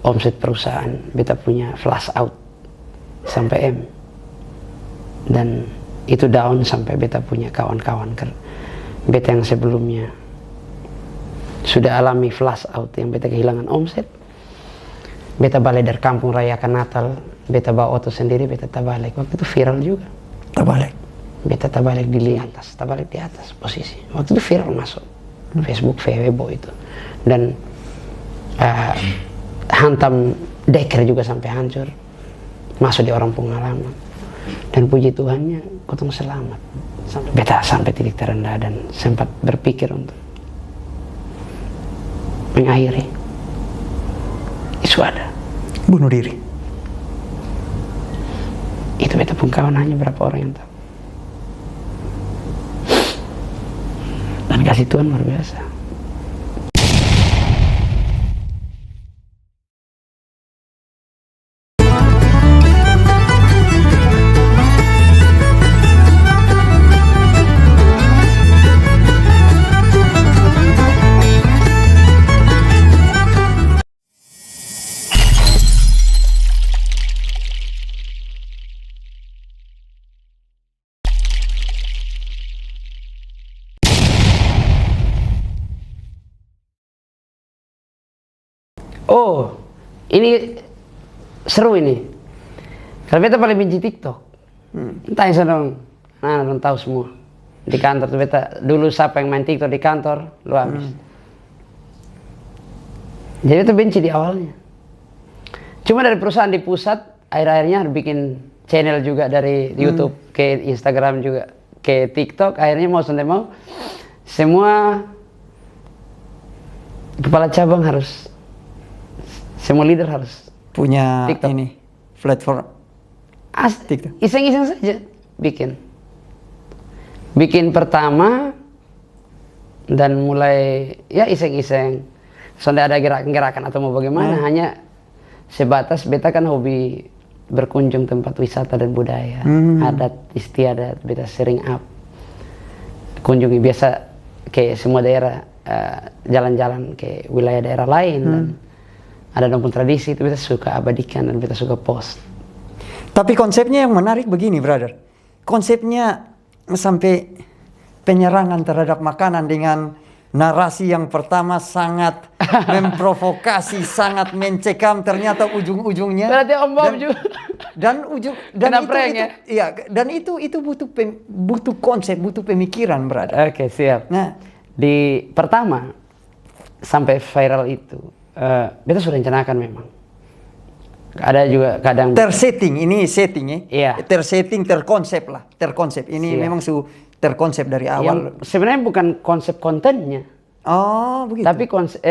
omset perusahaan, beta punya flash out sampai M, dan itu down sampai beta punya kawan-kawan beta yang sebelumnya sudah alami flash out, yang beta kehilangan omset. Beta balik dari kampung rayakan Natal, beta bawa auto sendiri, beta tabalik. Waktu itu viral juga. Tabalik. Beta tabalik di atas, tabalik di atas posisi. Waktu itu viral masuk Facebook, Weibo itu. Dan hantam deker juga sampai hancur. Masuk di orang pengalaman. Dan puji Tuhannya, kotong selamat. Beta sampai titik terendah dan sempat berpikir untuk mengakhiri. Isu ada. Bunuh diri. Itu beta pun kawan hanya berapa orang yang tahu. Dan kasih Tuhan luar biasa. Oh, ini seru ini. Kalau beta paling benci TikTok. Tanya dong, nah orang tahu semua. Di kantor tuh beta, dulu siapa yang main TikTok di kantor, lu habis. Jadi beta benci di awalnya. Cuma dari perusahaan di pusat, akhir-akhirnya bikin channel juga dari YouTube ke Instagram juga ke TikTok. Akhirnya mau sampai mau, semua kepala cabang harus, semua leader harus punya TikTok. ini platform TikTok. Iseng-iseng saja bikin pertama dan mulai ya iseng-iseng. Soalnya ada gerakan-gerakan atau mau bagaimana, hanya sebatas beta kan hobi berkunjung tempat wisata dan budaya, adat istiadat, beta sering kunjungi biasa ke semua daerah, jalan-jalan ke wilayah daerah lain dan ada dong tradisi itu beta suka abadikan dan beta suka post. Tapi konsepnya yang menarik begini, brother. Konsepnya sampai penyerangan terhadap makanan dengan narasi yang pertama sangat memprovokasi, sangat mencekam. Ternyata ujung-ujungnya. Berarti Om Bob juga. Dan itu butuh konsep, butuh pemikiran, brother. Oke, siap. Nah, di pertama sampai viral itu. Beta sudah rencanakan memang. Ada juga kadang tersetting, ini setting ya. Iya. Tersetting, terkonsep lah, terkonsep. Ini memang terkonsep dari awal. Yang sebenarnya bukan konsep kontennya. Oh, begitu. Tapi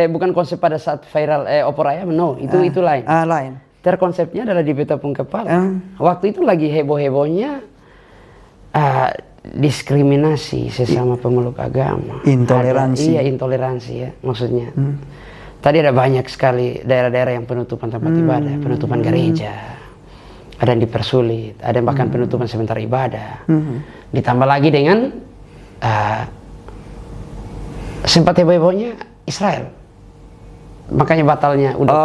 bukan konsep pada saat viral opor ayam, no, itu lain. Lain. Terkonsepnya adalah di beta pun kepala. Waktu itu lagi heboh-hebohnya diskriminasi sesama pemeluk agama. Intoleransi. Iya, intoleransi ya maksudnya. Tadi ada banyak sekali daerah-daerah yang penutupan tempat ibadah, penutupan gereja, ada yang dipersulit, ada yang bahkan penutupan sementara ibadah. Ditambah lagi dengan sempat heboh-hebohnya Israel, makanya batalnya udah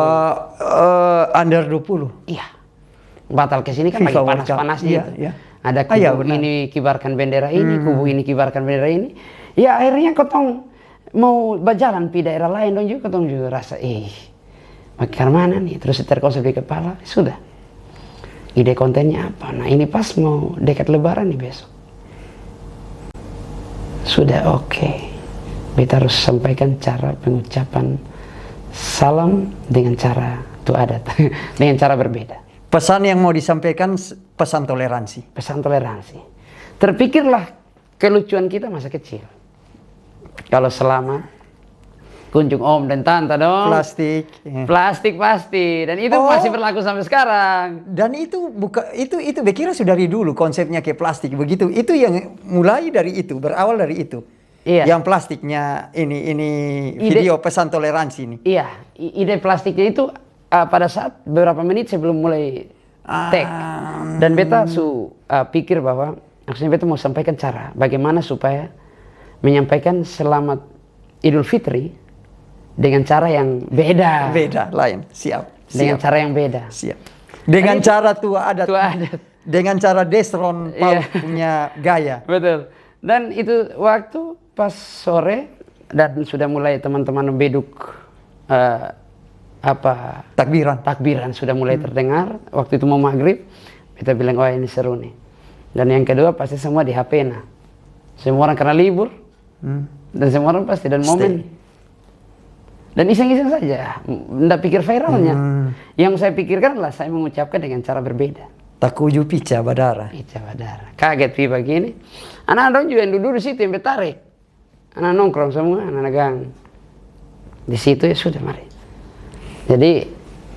under 20. Iya, batal ke sini kan lagi panas-panasnya itu. Iya. Ada kubu ini kibarkan bendera ini, kubu ini kibarkan bendera ini. Ya akhirnya kotong mau berjalan di daerah lain dong juga, ketong juga rasa makin mana nih, terus terkonsep di kepala, sudah ide kontennya apa, nah ini pas mau dekat lebaran nih besok, sudah oke. Kita harus sampaikan cara pengucapan salam dengan cara itu adat dengan cara berbeda. Pesan yang mau disampaikan pesan toleransi. Pesan toleransi. Terpikirlah kelucuan kita masa kecil. Kalau selama kunjung om dan tante dong. Plastik pasti, dan itu masih berlaku sampai sekarang. Dan itu bekira sudah dari dulu konsepnya kayak plastik begitu. Itu yang mulai dari itu, berawal dari itu. Iya. Yang plastiknya ini video pesan toleransi ini. Iya, ide plastiknya itu pada saat beberapa menit sebelum mulai take. Dan beta pikir bahwa maksudnya beta mau sampaikan cara bagaimana supaya menyampaikan selamat Idul Fitri dengan cara yang beda. Lain, siap. dengan cara yang beda. Siap. Dengan cara tua adat. Tua adat. Dengan cara Desron Paul punya gaya. Betul. Dan itu waktu pas sore dan sudah mulai teman-teman beduk takbiran sudah mulai terdengar. Waktu itu mau maghrib, kita bilang, wah ini seru nih. Dan yang kedua pasti semua di HP nah. Semua orang karena libur. Dan semua orang pasti dan momen. Dan iseng-iseng saja, tidak pikir viralnya. Yang saya pikirkan adalah saya mengucapkan dengan cara berbeda. Takuju pica badara. Pica badara. Kaget tiba begini. Anak-anak juga yang duduk di situ yang bertarik. Anak nongkrong semua, anak gang. Di situ ya sudah mari. Jadi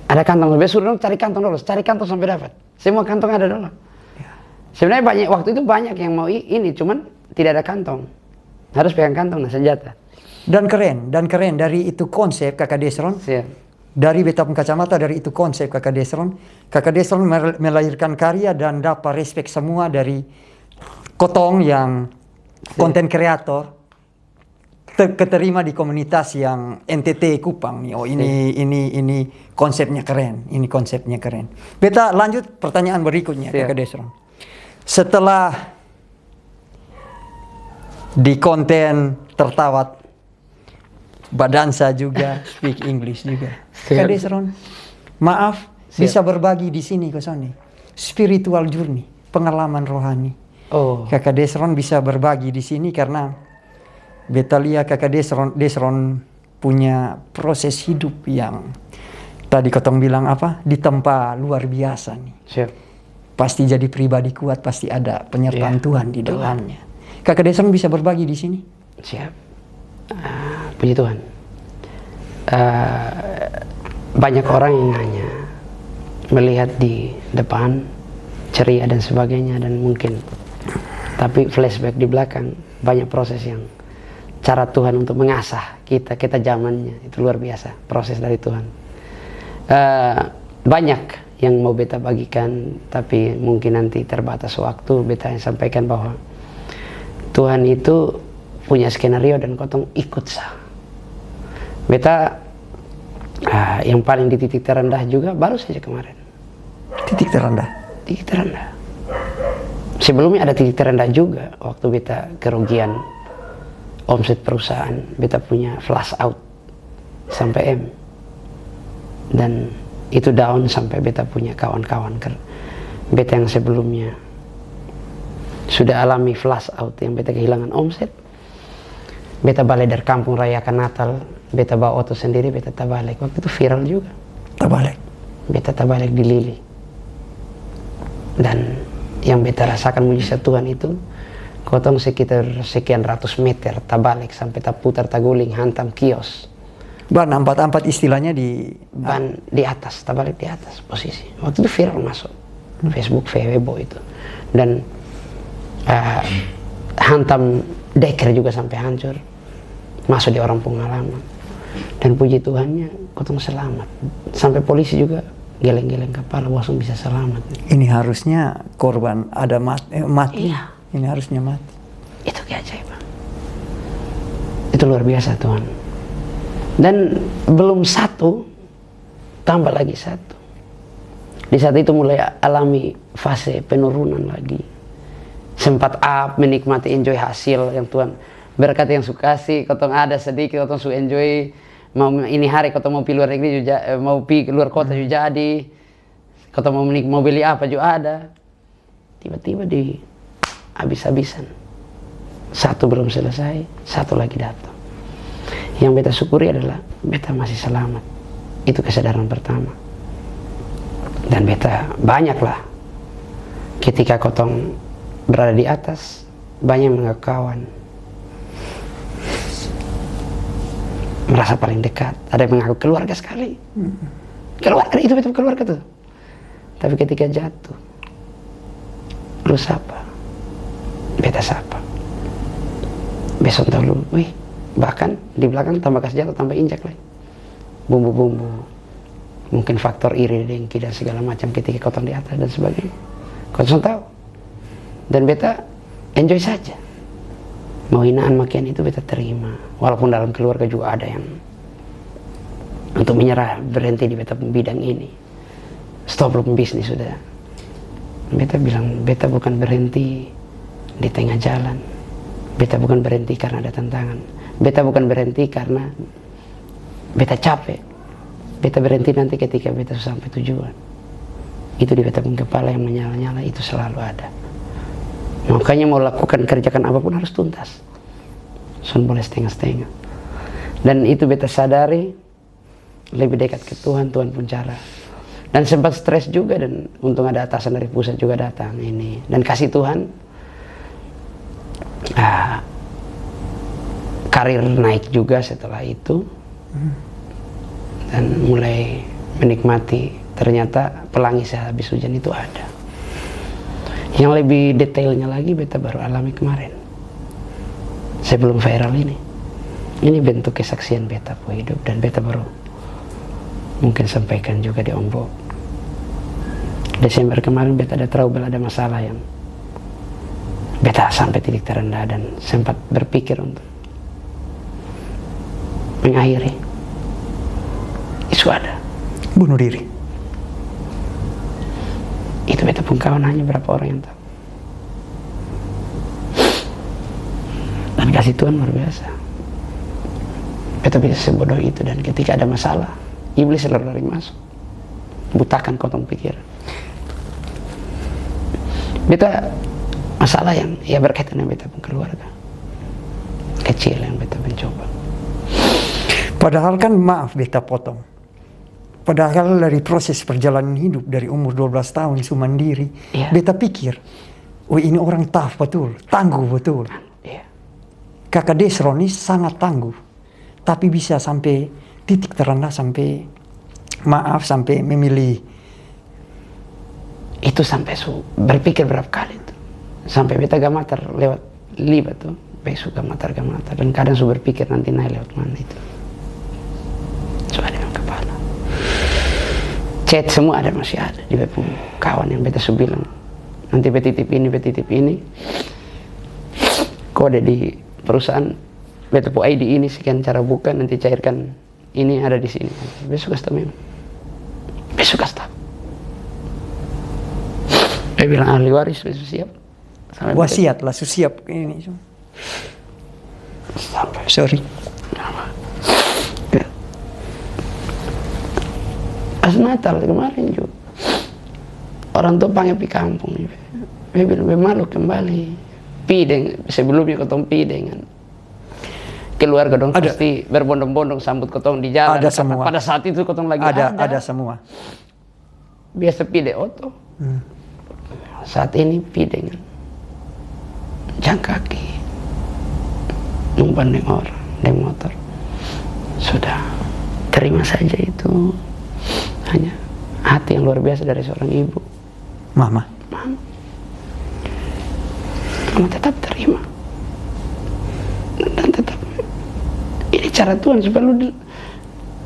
ada kantong, suruh dong cari kantong dulu, cari kantong sampai dapat. Semua kantong ada dulu. Sebenarnya banyak waktu itu banyak yang mau ini, cuman tidak ada kantong. Harus pegang kantong nah senjata. Dan keren dari itu konsep Kakak Desron. Siap. Dari beta kacamata dari itu konsep Kakak Desron. Kakak Desron melahirkan karya dan dapat respect semua dari Kotong yang konten kreator. Keterima di komunitas yang NTT Kupang nih. Oh ini konsepnya keren. Ini konsepnya keren. Beta lanjut pertanyaan berikutnya Kakak Desron. Setelah di konten tertawat Badansa juga, speak English juga. Kakak Desron, maaf bisa berbagi di sini Kosoni. Spiritual journey, pengalaman rohani. Oh. Kakak Desron bisa berbagi di sini karena beta lihat Kakak Desron punya proses hidup yang tadi Kotong bilang apa? Ditempa luar biasa nih. Siap. Pasti jadi pribadi kuat, pasti ada penyertaan Tuhan di dalamnya. Kakak Desron bisa berbagi di sini. Siap. Puji Tuhan. Banyak orang yang hanya melihat di depan ceria dan sebagainya dan mungkin, tapi flashback di belakang banyak proses yang cara Tuhan untuk mengasah kita zamannya itu luar biasa, proses dari Tuhan. Banyak yang mau beta bagikan, tapi mungkin nanti terbatas waktu. Beta yang sampaikan bahwa Tuhan itu punya skenario dan Kotong ikut sah. Beta yang paling di titik terendah juga baru saja kemarin. Titik terendah? Titik terendah. Sebelumnya ada titik terendah juga waktu beta kerugian omset perusahaan. Beta punya flash out sampai M. Dan itu down sampai beta punya kawan-kawan. Beta yang sebelumnya sudah alami flash out yang beta kehilangan omset. Beta balik dari kampung rayakan Natal, beta bawa oto sendiri, beta tabalik. Waktu itu viral juga. Tabalik? Beta tabalik di Lili. Dan yang beta rasakan mujizat Tuhan itu, Kotong sekitar sekian ratus meter tabalik sampai taputar taguling hantam kios. Ban 44 istilahnya di... Ban di atas, tabalik di atas posisi. Waktu itu viral masuk. Facebook, Weibo itu. Dan hantam deker juga sampai hancur. Masuk di orang pengalaman. Dan puji Tuhannya Kotong selamat. Sampai polisi juga geleng-geleng kepala langsung bisa selamat. Ini harusnya korban ada mati. Iya. Ini harusnya mati. Itu keajaiban. Itu luar biasa Tuhan. Dan belum satu, tambah lagi satu. Di saat itu mulai alami fase penurunan lagi. Sempat menikmati enjoy hasil yang Tuhan berkat yang suka kasih. Kotong ada sedikit, Kotong su enjoy. Mau ini hari Kotong mau pi luar negeri juga, mau pi luar kota juga jadi. Kotong mau beli apa juga ada. Tiba-tiba di habis-habisan. Satu belum selesai, satu lagi datang. Yang beta syukuri adalah beta masih selamat. Itu kesadaran pertama. Dan beta banyaklah ketika Kotong berada di atas, banyak mengaku kawan. Merasa paling dekat. Ada yang mengaku keluarga sekali. Keluarga, itu betul keluarga tuh. Tapi ketika jatuh, lu sapa, beta sapa. Besok tahu lu, wih, bahkan di belakang tambah kasih jatuh, tambah injak lagi. Bumbu-bumbu, mungkin faktor iri, dengki dan segala macam ketika Kotong di atas dan sebagainya. Kotong tahu. Dan beta enjoy saja. Mau hinaan makian itu beta terima. Walaupun dalam keluarga juga ada yang untuk menyerah, berhenti di beta bidang ini, stop lo bisnis sudah. Beta bilang beta bukan berhenti di tengah jalan, beta bukan berhenti karena ada tantangan, beta bukan berhenti karena beta capek, beta berhenti nanti ketika beta sampai tujuan. Itu di beta pun kepala yang menyala-nyala, itu selalu ada. Makanya mau lakukan, kerjakan apapun harus tuntas, sun boleh setengah-setengah. Dan itu beta sadari lebih dekat ke Tuhan, Tuhan pun cara. Dan sempat stres juga, dan untung ada atasan dari pusat juga datang ini. Dan kasih Tuhan, karir naik juga setelah itu. Dan mulai menikmati, ternyata pelangi sehabis hujan itu ada. Yang lebih detailnya lagi beta baru alami kemarin, sebelum viral ini. Ini bentuk kesaksian beta po hidup, dan beta baru mungkin sampaikan juga di Ombok. Desember kemarin beta ada trouble, ada masalah yang beta sampai titik terendah, dan sempat berpikir untuk mengakhiri. Isu ada Bunuh diri. Itu beta pun kawan hanya berapa orang yang tahu. Dan kasih Tuhan luar biasa. Beta bisa sebodoh itu, dan ketika ada masalah, iblis selalu lari masuk, butakan kotong pikiran. Beta masalah yang ya berkaitan dengan beta pun keluarga kecil yang beta mencoba. Padahal kan, maaf beta potong, padahal dari proses perjalanan hidup dari umur 12 tahun isu mandiri, Iya. beta pikir, oh ini orang tough betul, tangguh betul. Iya. Kakak Desron ini sangat tangguh, tapi bisa sampai titik terendah, sampai maaf, sampai memilih. Itu sampai berpikir berapa kali tuh, sampai beta gamatar lewat libat tuh, besok gamatar, dan kadang berpikir nanti naik lewat mana itu. Ada yang kepala. Chat semua ada, masih ada di beta kawan yang beta bilang, nanti beta titip ini, kode di perusahaan, beta pu ID ini, sekian cara buka, nanti cairkan ini ada di sini. Besok kasih tahu memang. Besok kasih tahu. Dia bilang ahli waris besok siap. Wasiat lah, siap ini. Sampai Sorry. Pas Natal kemarin juga, orang tua panggil pi kampung. Dia bilang, malu kembali. Pideng, sebelumnya kotong pideng kan. Keluarga dong Ada. pasti berbondong-bondong sambut kotong di jalan. Ada semua. Pada saat itu kotong lagi Ada semua. Biasa pide oto. Saat ini pide kan. Jalan kaki. Numpan dengan orang, dengan motor. Sudah, terima saja itu. Hanya hati yang luar biasa dari seorang ibu. Mama. Mama tetap terima, dan tetap ini cara Tuhan supaya lu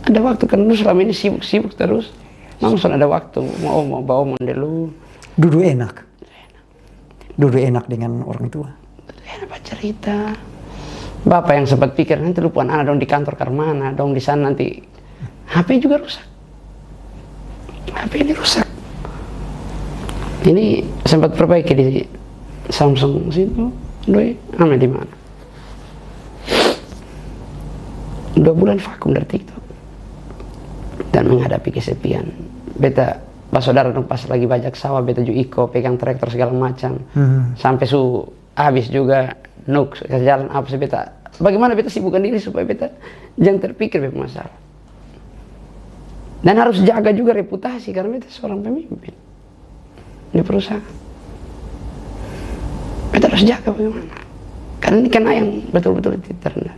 ada waktu, kan lu selama ini sibuk terus. Mama sudah ada waktu mau bawa mondel lu. Duduk enak dengan orang tua. Enak cerita. Bapak yang sempat pikir nanti lu puan anak dong di kantor karmana dong di sana, nanti HP juga rusak. HP ini rusak. Ini sempat perbaiki di Samsung situ. Doi, ame di mana? 2 bulan vakum dari TikTok. Dan menghadapi kesepian. Beta pas saudara dong pas lagi bajak sawah, beta ju iko pegang traktor segala macam. Sampai habis juga nuk ke jalan apa sih beta. Bagaimana beta sibukkan diri supaya beta jangan terpikir masalah. Dan harus jaga juga reputasi karena beta seorang pemimpin di perusahaan. Beta harus jaga bagaimana. Karena ini kena yang betul-betul terendah.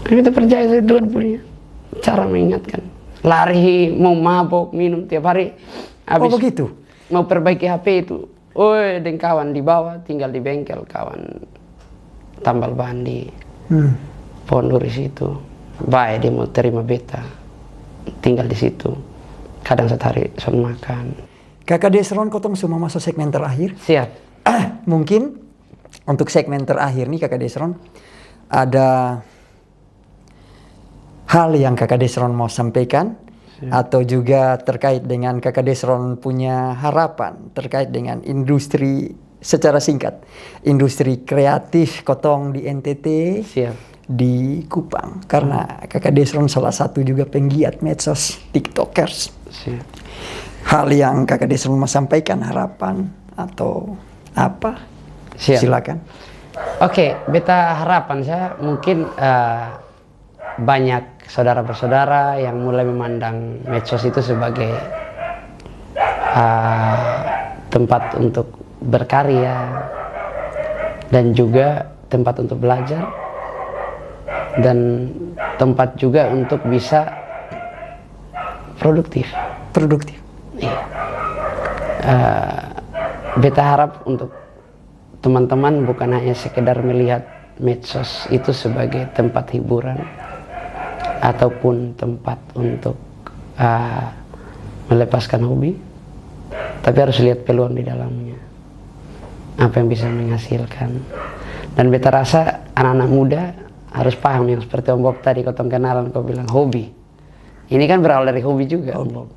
Beta percaya Tuhan punya cara mengingatkan. Lari, mau mabok, minum tiap hari. Habis begitu? Mau perbaiki HP itu. Den kawan di bawah, tinggal di bengkel kawan. Tambal ban di Pondok di situ. Baik dia mau terima beta. Tinggal di situ. Kadang sehari son makan. Kakak Desron, kotong semua masuk segmen terakhir. Siap. Mungkin untuk segmen terakhir nih Kakak Desron, ada hal yang Kakak Desron mau sampaikan, atau juga terkait dengan Kakak Desron punya harapan terkait dengan industri secara singkat, industri kreatif kotong di NTT, Siap. di Kupang, karena Kakak Desron salah satu juga penggiat medsos TikTokers. Siap. Hal yang Kakak Desron mau sampaikan, harapan atau apa? Siap. Silakan. Oke, beta harapan saya mungkin banyak saudara-saudara yang mulai memandang medsos itu sebagai tempat untuk berkarya dan juga tempat untuk belajar dan tempat juga untuk bisa produktif. Produktif. Iya. Beta harap untuk teman-teman bukan hanya sekedar melihat medsos itu sebagai tempat hiburan ataupun tempat untuk melepaskan hobi, tapi harus lihat peluang di dalamnya, apa yang bisa menghasilkan. Dan beta rasa anak-anak muda harus paham yang seperti Om Bob tadi kau kenalan, kau bilang hobi. Ini kan berawal dari hobi juga, Om Bob.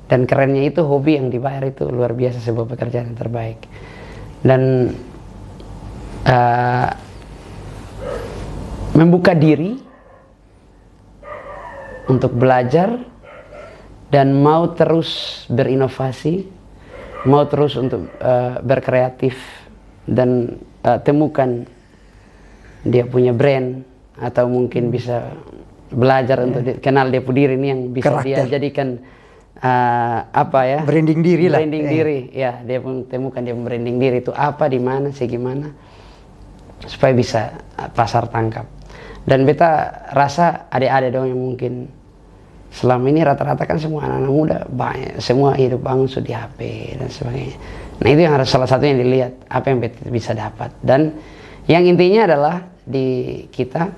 Dan kerennya itu hobi yang dibayar itu luar biasa, sebuah pekerjaan yang terbaik. Dan membuka diri untuk belajar dan mau terus berinovasi, mau terus untuk berkreatif dan temukan dia punya brand, atau mungkin bisa belajar untuk kenal dia punya diri ini yang bisa dia jadikan apa ya, branding diri lah. Branding diri, ya, dia pun temukan dia branding diri itu apa, di mana, segimana, supaya bisa pasar tangkap. Dan beta rasa adik-adik dong yang mungkin selama ini rata-rata kan semua anak-anak muda banyak, semua hidup bangun sudah di HP dan sebagainya. Nah itu yang harus salah satu yang dilihat, apa yang beta bisa dapat. Dan yang intinya adalah di kita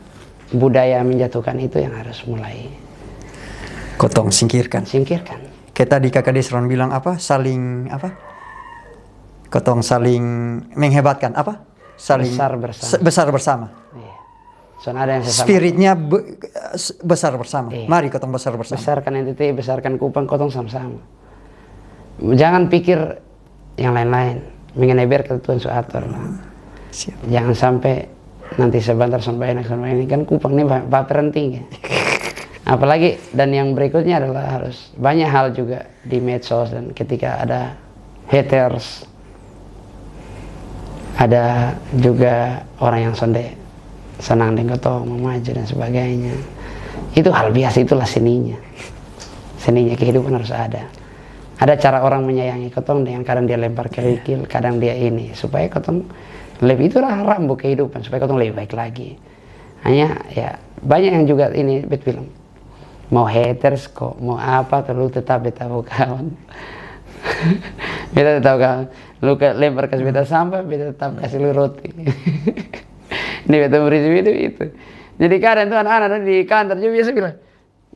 budaya menjatuhkan itu yang harus mulai Kotong singkirkan. Singkirkan. Kayak tadi Kakak Desron bilang apa? Saling apa? Kotong saling menghebatkan apa? Saling Besar bersama. Besar bersama. Iya. Soalnya ada yang sesama. Spiritnya besar bersama. Iya. Mari kotong besar bersama. Besarkan NTT, besarkan Kupang, kotong sama-sama. Jangan pikir yang lain-lain. Mengenai biar ketentuan suatur lah. Siap. Jangan sampai nanti sebentar sampai ini kan Kupang ini baperan tinggi. Apalagi, dan yang berikutnya adalah harus banyak hal juga di medsos, dan ketika ada haters, ada juga orang yang senang dengan kotong mau maju dan sebagainya. Itu hal biasa, itulah seninya. Seninya kehidupan harus ada. Ada cara orang menyayangi kotong dengan kadang dia lempar kerikil, kadang dia ini, supaya kotong lebih, itulah rambu kehidupan, supaya kotong lebih baik lagi. Hanya ya banyak yang juga ini bet bilang mau haters kok, mau apa, terlalu tetap beta kawan. Beta tetap kawan. Lu lempar kasih beta sampah, beta tetap kasih lu roti. Ini beta berisip itu. Jadi kadang tuh anak-anak di kantor juga biasa bilang,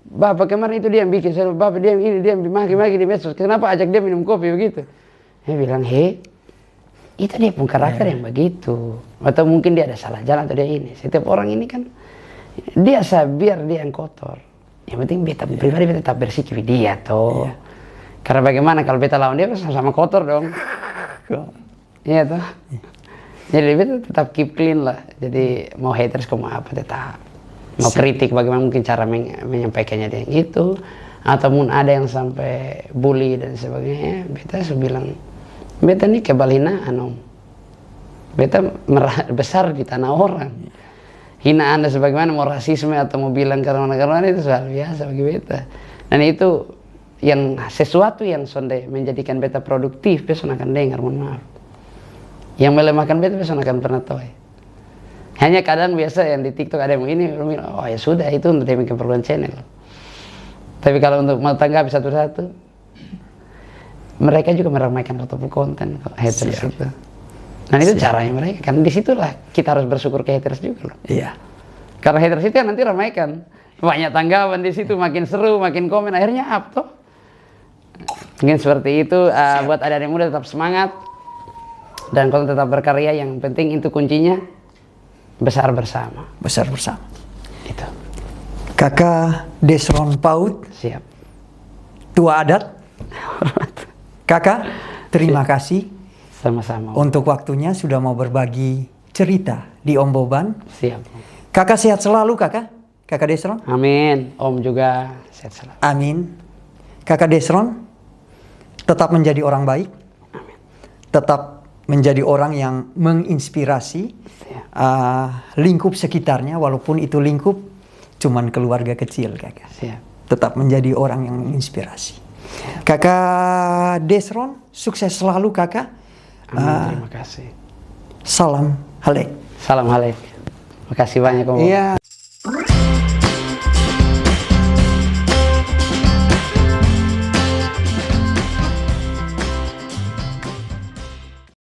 Bapak kemarin itu dia yang bikin, Bapak dia ini, dia yang maki-maki di medsos, kenapa ajak dia minum kopi begitu? Dia bilang, itu dia pun karakter yang begitu. Atau mungkin dia ada salah jalan, atau dia ini. Setiap orang ini kan, dia biar dia yang kotor. Yang penting beta pribadi beta tetap bersih ke dia toh. Karena bagaimana kalau beta lawan dia sama-sama kotor dong. Iya toh. Jadi beta tetap keep clean lah. Jadi mau haters mau apa tetap. Mau kritik bagaimana mungkin cara menyampaikannya dia yang itu, ataupun ada yang sampai bully dan sebagainya, beta bilang beta ini kebal hinaan om. Beta besar di tanah orang. Hina Anda sebagaimana mau rasisme atau mau bilang karena itu hal biasa bagi beta. Dan itu yang sesuatu yang sonde menjadikan beta produktif, besok akan dengar, mohon maaf. Yang melemahkan beta besok akan pernah tahu. Hanya kadang biasa yang di TikTok ada yang ini, oh ya sudah, itu untuk demi keperluan channel. Tapi kalau untuk mau tanggapi satu-satu, mereka juga meramaikan atau konten haters itu. Nah itu caranya mereka, kan disitulah kita harus bersyukur ke haters juga loh. Iya. Karena haters itu yang nanti ramaikan, banyak tanggapan di situ, makin seru, makin komen, akhirnya up toh. Mungkin seperti itu. Buat adik-adik muda tetap semangat, dan kalau tetap berkarya, yang penting itu kuncinya besar bersama. Besar bersama. Itu. Kakak Desron Paut, Siap. tua adat. Kakak, terima kasih Sama-sama. untuk waktunya sudah mau berbagi cerita di Om Boban. Siap. Om. Kakak sehat selalu kakak, kakak Desron. Amin. Om juga sehat selalu. Amin. Kakak Desron tetap menjadi orang baik, tetap menjadi orang yang menginspirasi lingkup sekitarnya, walaupun itu lingkup cuman keluarga kecil kakak. Siap. Tetap menjadi orang yang menginspirasi. Kakak Desron, sukses selalu kakak. Amin. Terima kasih. Salam halek. Salam halek. Makasih banyak Om. Iya.